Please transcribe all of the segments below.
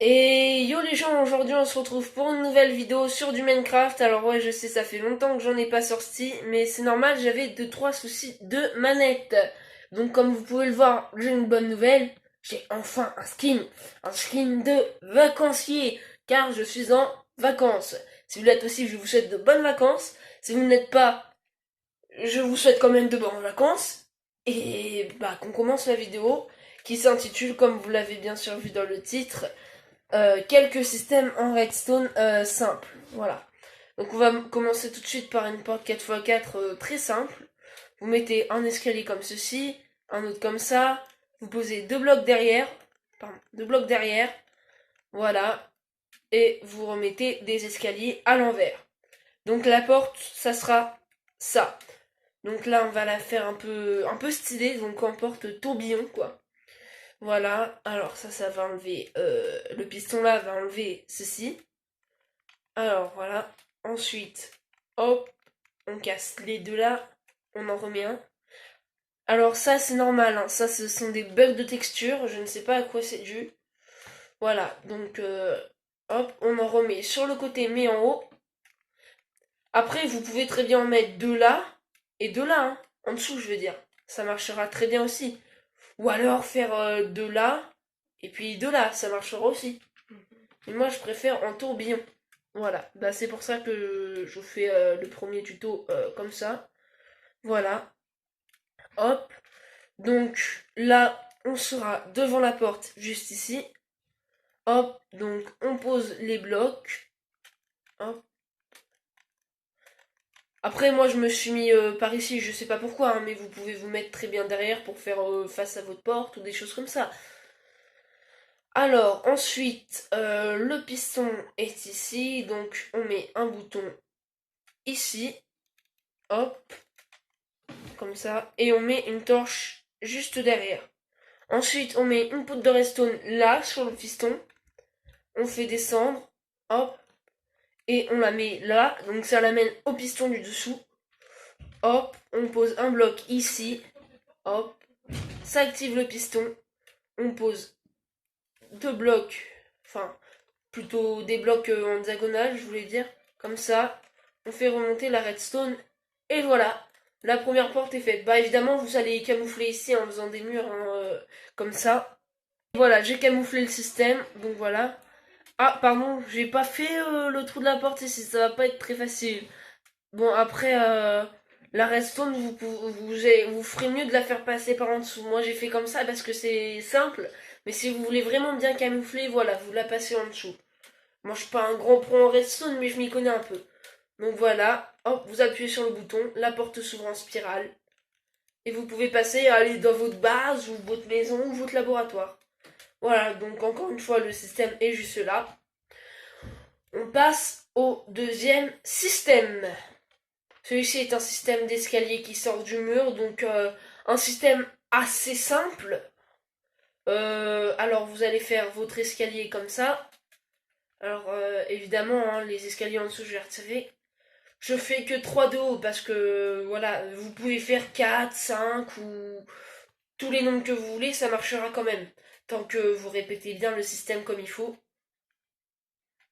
Et yo les gens, aujourd'hui on se retrouve pour une nouvelle vidéo sur du Minecraft. Alors ouais, je sais, ça fait longtemps que j'en ai pas sorti, mais c'est normal, j'avais 2 3 soucis de manette. Donc comme vous pouvez le voir, j'ai une bonne nouvelle, j'ai enfin un skin de vacancier, car je suis en vacances. Si vous l'êtes aussi, je vous souhaite de bonnes vacances. Si vous ne l'êtes pas, je vous souhaite quand même de bonnes vacances. Et bah qu'on commence la vidéo, qui s'intitule, comme vous l'avez bien sûr vu dans le titre, quelques systèmes en redstone simples. Voilà. Donc on va commencer tout de suite par une porte 4x4 très simple. Vous mettez un escalier comme ceci, un autre comme ça. Vous posez 2 blocs derrière. Pardon, 2 blocs derrière. Voilà. Et vous remettez des escaliers à l'envers. Donc la porte, ça sera ça. Donc là, on va la faire un peu stylée, donc en porte tourbillon, quoi. Voilà, alors ça va enlever, le piston là va enlever ceci. Alors voilà, ensuite, hop, on casse les deux là, on en remet un. Alors ça c'est normal, hein. Ça ce sont des bugs de texture, je ne sais pas à quoi c'est dû. Voilà, donc hop, on en remet sur le côté mais en haut. Après vous pouvez très bien en mettre deux là et deux là, hein, en dessous je veux dire. Ça marchera très bien aussi. Ou alors faire deux là et puis deux là, ça marchera aussi. Mais moi, je préfère en tourbillon. Voilà, bah, c'est pour ça que je fais le premier tuto comme ça. Voilà, hop. Donc là, on sera devant la porte, juste ici. Hop, donc on pose les blocs. Hop. Après, moi, je me suis mis par ici, je sais pas pourquoi, hein, mais vous pouvez vous mettre très bien derrière pour faire face à votre porte ou des choses comme ça. Alors, ensuite, le piston est ici, donc on met un bouton ici. Hop, comme ça. Et on met une torche juste derrière. Ensuite, on met une poudre de redstone là, sur le piston. On fait descendre. Hop. Et on la met là. Donc ça l'amène au piston du dessous. Hop. On pose un bloc ici. Hop. Ça active le piston. On pose 2 blocs. Enfin, plutôt des blocs en diagonale, je voulais dire. Comme ça. On fait remonter la redstone. Et voilà. La première porte est faite. Bah évidemment, vous allez camoufler ici en faisant des murs hein, comme ça. Voilà, j'ai camouflé le système. Donc voilà. Ah, pardon, j'ai pas fait le trou de la porte ici. Ça va pas être très facile. Bon, après, la redstone, vous ferez mieux de la faire passer par en dessous. Moi, j'ai fait comme ça parce que c'est simple. Mais si vous voulez vraiment bien camoufler, voilà, vous la passez en dessous. Moi, je suis pas un grand pro en redstone, mais je m'y connais un peu. Donc voilà, hop, vous appuyez sur le bouton, la porte s'ouvre en spirale. Et vous pouvez passer à aller dans votre base, ou votre maison, ou votre laboratoire. Voilà, donc encore une fois, le système est juste là. On passe au deuxième système. Celui-ci est un système d'escalier qui sort du mur, donc un système assez simple. Alors vous allez faire votre escalier comme ça. Alors évidemment, hein, les escaliers en dessous, je vais retirer. Je fais que 3 de haut parce que voilà, vous pouvez faire 4, 5 ou tous les nombres que vous voulez, ça marchera quand même. Tant que vous répétez bien le système comme il faut.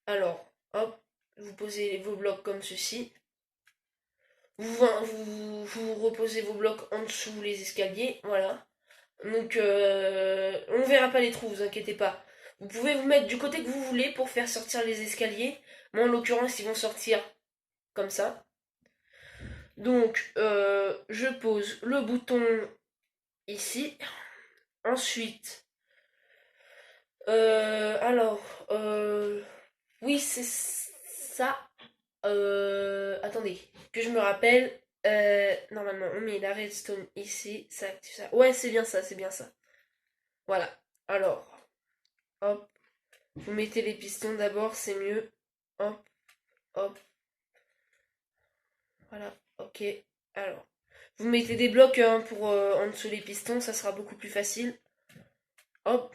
Alors, hop, vous posez vos blocs comme ceci. Vous reposez vos blocs en dessous les escaliers, voilà. Donc, on verra pas les trous, vous inquiétez pas. Vous pouvez vous mettre du côté que vous voulez pour faire sortir les escaliers. Moi, en l'occurrence, ils vont sortir comme ça. Donc, je pose le bouton ici. Ensuite, alors, oui, c'est ça. Attendez, que je me rappelle. Normalement, on met la redstone ici, ça active ça. Ouais, c'est bien ça, c'est bien ça. Voilà. Alors, hop, vous mettez les pistons d'abord, c'est mieux. Hop, hop, voilà, ok. Alors, vous mettez des blocs hein, pour en dessous les pistons, ça sera beaucoup plus facile. Hop,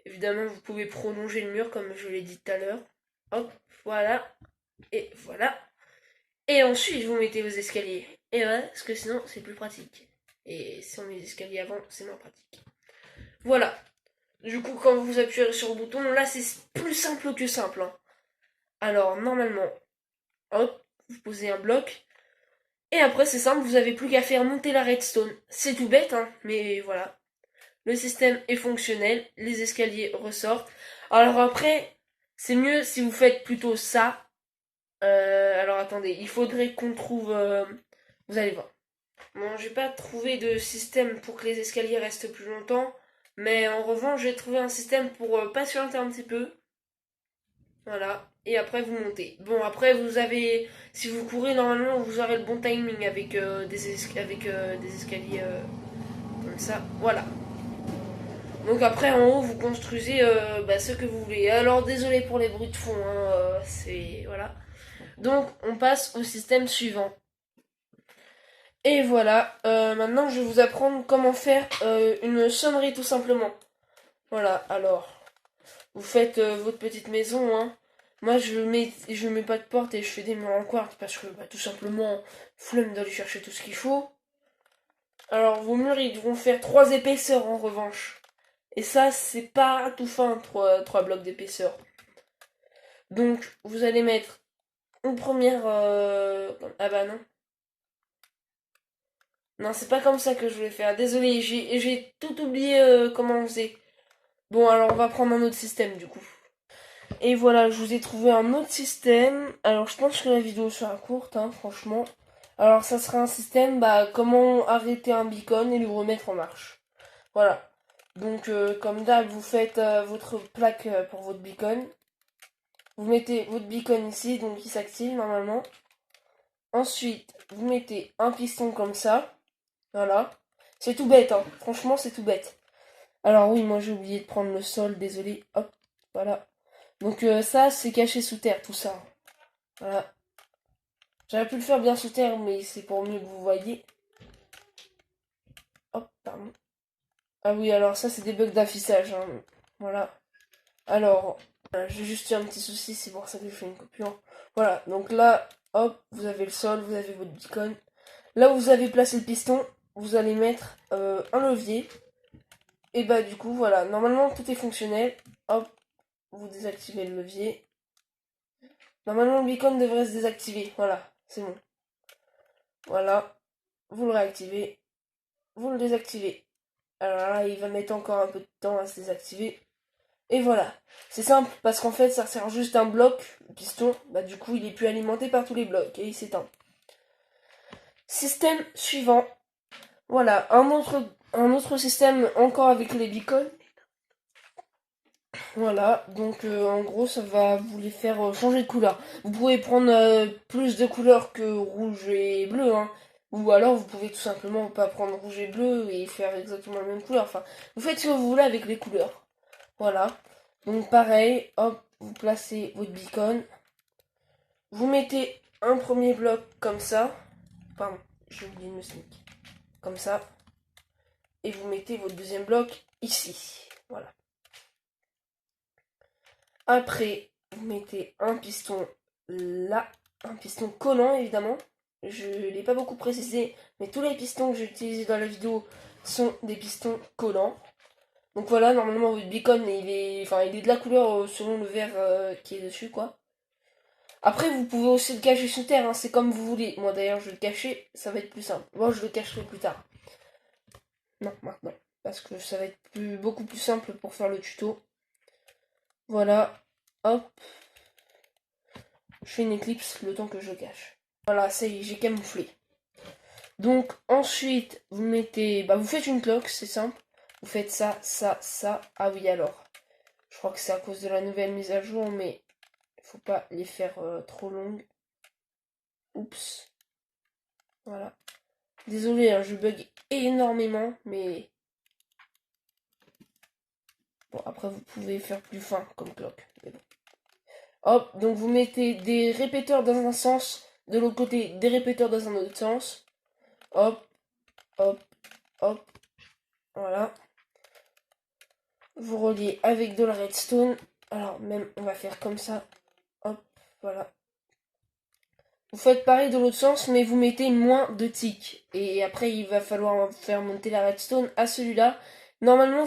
évidemment, vous pouvez prolonger le mur comme je l'ai dit tout à l'heure. Hop, voilà, et voilà. Et ensuite, vous mettez vos escaliers. Et voilà, parce que sinon, c'est plus pratique. Et si on met les escaliers avant, c'est moins pratique. Voilà. Du coup, quand vous appuyez sur le bouton, là, c'est plus simple que simple, hein. Alors, normalement, hop, vous posez un bloc. Et après, c'est simple, vous avez plus qu'à faire monter la redstone. C'est tout bête, hein, mais voilà. Le système est fonctionnel, les escaliers ressortent. Alors après, c'est mieux si vous faites plutôt ça. Alors attendez, il faudrait qu'on trouve... Vous allez voir. Bon, j'ai pas trouvé de système pour que les escaliers restent plus longtemps. Mais en revanche, j'ai trouvé un système pour patienter un petit peu. Voilà. Et après, vous montez. Bon, après, vous avez... Si vous courez, normalement, vous aurez le bon timing avec, des escaliers comme ça. Voilà. Donc après, en haut, vous construisez ce que vous voulez. Alors, désolé pour les bruits de fond, hein, c'est... Voilà. Donc, on passe au système suivant. Et voilà, maintenant je vais vous apprendre comment faire une sonnerie tout simplement. Voilà, alors, vous faites votre petite maison, hein. Moi je mets pas de porte et je fais des murs en quartz parce que tout simplement, flemme d'aller chercher tout ce qu'il faut. Alors vos murs ils devront faire 3 épaisseurs en revanche. Et ça c'est pas tout fin, 3 blocs d'épaisseur. Donc vous allez mettre une première... Ah bah non. Non, c'est pas comme ça que je voulais faire. Désolé, j'ai tout oublié comment on faisait. Bon, alors on va prendre un autre système du coup. Et voilà, je vous ai trouvé un autre système. Alors je pense que la vidéo sera courte, hein, franchement. Alors ça sera un système, comment arrêter un beacon et le remettre en marche. Voilà. Donc comme d'hab, vous faites votre plaque pour votre beacon. Vous mettez votre beacon ici, donc il s'active normalement. Ensuite, vous mettez un piston comme ça. Voilà. C'est tout bête, hein. Franchement, c'est tout bête. Alors oui, moi j'ai oublié de prendre le sol, désolé. Hop, voilà. Donc ça, c'est caché sous terre, tout ça. Voilà. J'aurais pu le faire bien sous terre, mais c'est pour mieux que vous voyez. Hop, pardon. Ah oui, alors ça, c'est des bugs d'affichage, hein. Voilà. Alors, j'ai juste eu un petit souci, c'est pour ça que je fais une coupure. Voilà, donc là, hop, vous avez le sol, vous avez votre beacon. Là où vous avez placé le piston, vous allez mettre un levier. Et du coup, voilà, normalement tout est fonctionnel. Hop, vous désactivez le levier. Normalement le beacon devrait se désactiver. Voilà, c'est bon. Voilà, vous le réactivez. Vous le désactivez. Alors là, il va mettre encore un peu de temps à se désactiver. Et voilà. C'est simple, parce qu'en fait, ça sert juste un bloc, le piston. Du coup, il est plus alimenté par tous les blocs et il s'éteint. Système suivant. Voilà, un autre système encore avec les beacons. Voilà, donc en gros ça va vous les faire changer de couleur. Vous pouvez prendre plus de couleurs que rouge et bleu, hein. Ou alors vous pouvez tout simplement pas prendre rouge et bleu et faire exactement la même couleur. Enfin, vous faites ce que vous voulez avec les couleurs. Voilà. Donc pareil, hop, vous placez votre beacon. Vous mettez un premier bloc comme ça. Pardon, j'ai oublié de me sneak. Comme ça. Et vous mettez votre deuxième bloc ici. Voilà. Après, vous mettez un piston là, un piston collant évidemment. Je ne l'ai pas beaucoup précisé, mais tous les pistons que j'ai utilisés dans la vidéo sont des pistons collants. Donc voilà, normalement votre beacon il est de la couleur selon le vert qui est dessus quoi. Après vous pouvez aussi le cacher sous terre, hein, c'est comme vous voulez. Moi d'ailleurs je vais le cacher, ça va être plus simple. Moi je le cacherai plus tard. Non, maintenant. Parce que ça va être beaucoup plus simple pour faire le tuto. Voilà. Hop. Je fais une éclipse le temps que je cache. Voilà, ça y est, j'ai camouflé. Donc ensuite, vous mettez... vous faites une cloque, c'est simple. Vous faites ça, ça, ça. Ah oui, alors. Je crois que c'est à cause de la nouvelle mise à jour, mais il faut pas les faire trop longues. Oups. Voilà. Désolé, hein, je bug énormément, mais... Bon, après, vous pouvez faire plus fin comme cloque. Mais bon. Hop, donc vous mettez des répéteurs dans un sens, de l'autre côté, des répéteurs dans un autre sens. Hop, hop, hop. Voilà. Vous reliez avec de la redstone. Alors même, on va faire comme ça. Hop, voilà. Vous faites pareil de l'autre sens, mais vous mettez moins de tics. Et après, il va falloir faire monter la redstone à celui-là. Normalement,